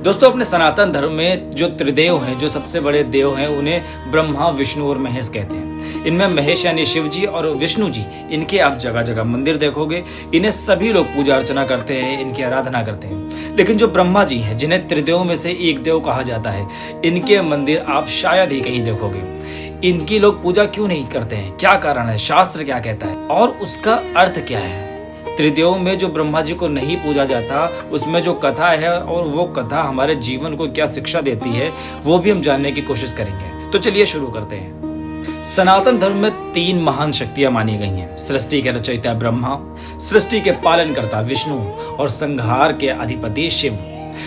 दोस्तों, अपने सनातन धर्म में जो त्रिदेव हैं, जो सबसे बड़े देव हैं, उन्हें ब्रह्मा, विष्णु और महेश कहते हैं। इनमें महेश यानी शिव जी और विष्णु जी, इनके आप जगह जगह मंदिर देखोगे। इन्हें सभी लोग पूजा अर्चना करते हैं, इनकी आराधना करते हैं। लेकिन जो ब्रह्मा जी हैं, जिन्हें त्रिदेव में से एक देव कहा जाता है, इनके मंदिर आप शायद ही कहीं देखोगे। इनकी लोग पूजा क्यों नहीं करते हैं? क्या कारण है? शास्त्र क्या कहता है और उसका अर्थ क्या है? त्रिदेव में जो ब्रह्मा जी को नहीं पूजा जाता, उसमें जो कथा है और वो कथा हमारे जीवन को क्या शिक्षा देती है, वो भी हम जानने की कोशिश करेंगे। तो चलिए शुरू करते हैं। सनातन धर्म में 3 महान शक्तियां मानी गई हैं। सृष्टि के रचयिता ब्रह्मा, सृष्टि के पालनकर्ता विष्णु और संहार के अधिपति शिव।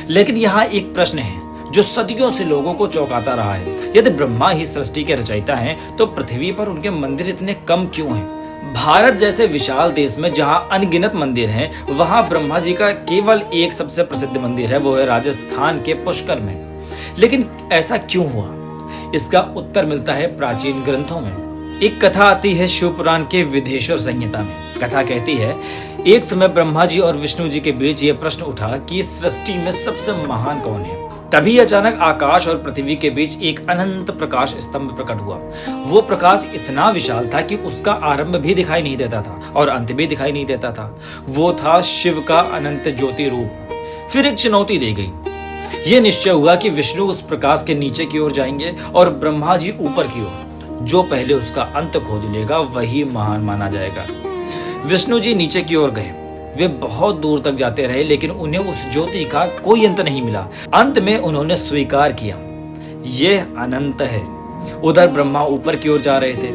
लेकिन यहाँ एक प्रश्न है जो सदियों से लोगों को चौंकाता रहा है। यदि ब्रह्मा ही सृष्टि के रचयिता हैं, तो पृथ्वी पर उनके मंदिर इतने कम क्यों हैं? भारत जैसे विशाल देश में जहां अनगिनत मंदिर हैं, वहां ब्रह्मा जी का केवल एक सबसे प्रसिद्ध मंदिर है, वो है राजस्थान के पुष्कर में। लेकिन ऐसा क्यों हुआ? इसका उत्तर मिलता है प्राचीन ग्रंथों में। एक कथा आती है शिव पुराण के विधेश्वर संहिता में। कथा कहती है, एक समय ब्रह्मा जी और विष्णु जी के बीच यह प्रश्न उठा कि सृष्टि में सबसे महान कौन है। तभी अचानक आकाश और पृथ्वी के बीच एक अनंत प्रकाश स्तंभ प्रकट हुआ। वो प्रकाश इतना विशाल था कि उसका आरंभ भी दिखाई नहीं देता था और अंत भी दिखाई नहीं देता था। वो था शिव का अनंत ज्योति रूप। फिर एक चुनौती दी गई। ये निश्चय हुआ कि विष्णु उस प्रकाश के नीचे की ओर जाएंगे और ब्रह्मा जी ऊपर की ओर। जो पहले उसका अंत खोज लेगा वही महान माना जाएगा। विष्णु जी नीचे की ओर गए। वे बहुत दूर तक जाते रहे, लेकिन उन्हें उस ज्योति का कोई अंत नहीं मिला। अंत में उन्होंने स्वीकार किया, यह अनंत है। उधर ब्रह्मा ऊपर की ओर जा रहे थे।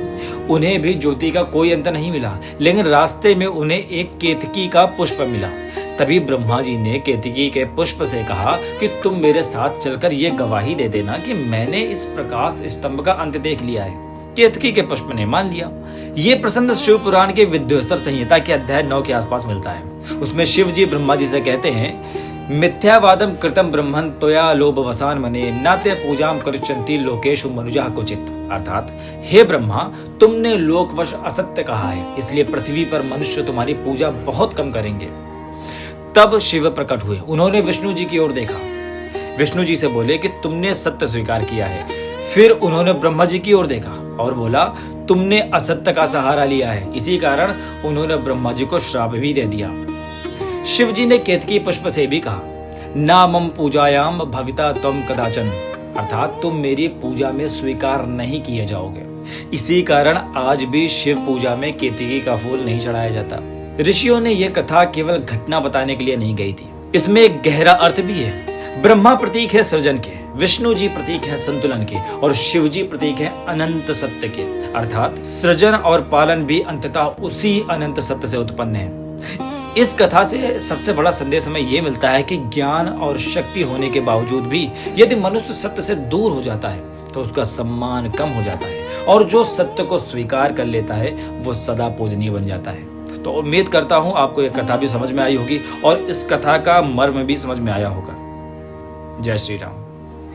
उन्हें भी ज्योति का कोई अंत नहीं मिला, लेकिन रास्ते में उन्हें एक केतकी का पुष्प मिला। तभी ब्रह्मा जी ने केतकी के पुष्प से कहा कि तुम मेरे साथ चलकर ये गवाही दे देना कि मैंने इस प्रकाश स्तंभ का अंत देख लिया है। केतकी के पुष्प ने मान लिया। ये प्रसंग शिव पुराण के विधेश्वर संहिता के अध्याय 9 के आसपास मिलता है। उसमें शिव जी ब्रह्मा जी से कहते हैं, मिथ्यावादम कृतम ब्रह्मन त्वया लोभ वसान मने नाते पूजाम करिष्यन्ति लोकेषु मनुजा क्वचित्। अर्थात, हे ब्रह्मा, तुमने लोकवश असत्य कहा है, इसलिए पृथ्वी पर मनुष्य तुम्हारी पूजा बहुत कम करेंगे। तब शिव प्रकट हुए। उन्होंने विष्णु जी की ओर देखा। विष्णु जी से बोले कि तुमने सत्य स्वीकार किया है। फिर उन्होंने ब्रह्मा जी की ओर देखा और बोला, तुमने असत्य का सहारा लिया है। इसी कारण उन्होंने ब्रह्मा जी को श्राप भी दे दिया। शिव जी ने केतकी पुष्प से भी कहा, नामम पूजायाम भविता त्वम कदाचन। अर्थात, तुम मेरी पूजा में स्वीकार नहीं किए जाओगे। इसी कारण आज भी शिव पूजा में केतकी का फूल नहीं चढ़ाया जाता। ऋषियों ने यह कथा केवल घटना बताने के लिए नहीं गई थी, इसमें एक गहरा अर्थ भी है। ब्रह्मा प्रतीक है सृजन के, विष्णु जी प्रतीक है संतुलन के और शिव जी प्रतीक है अनंत सत्य के। अर्थात, सृजन और पालन भी अंततः उसी अनंत सत्य से उत्पन्न है। इस कथा से सबसे बड़ा संदेश हमें यह मिलता है कि ज्ञान और शक्ति होने के बावजूद भी यदि मनुष्य सत्य से दूर हो जाता है तो उसका सम्मान कम हो जाता है, और जो सत्य को स्वीकार कर लेता है वो सदा पूजनीय बन जाता है। तो उम्मीद करता हूं आपको यह कथा भी समझ में आई होगी और इस कथा का मर्म भी समझ में आया होगा। जय श्री राम।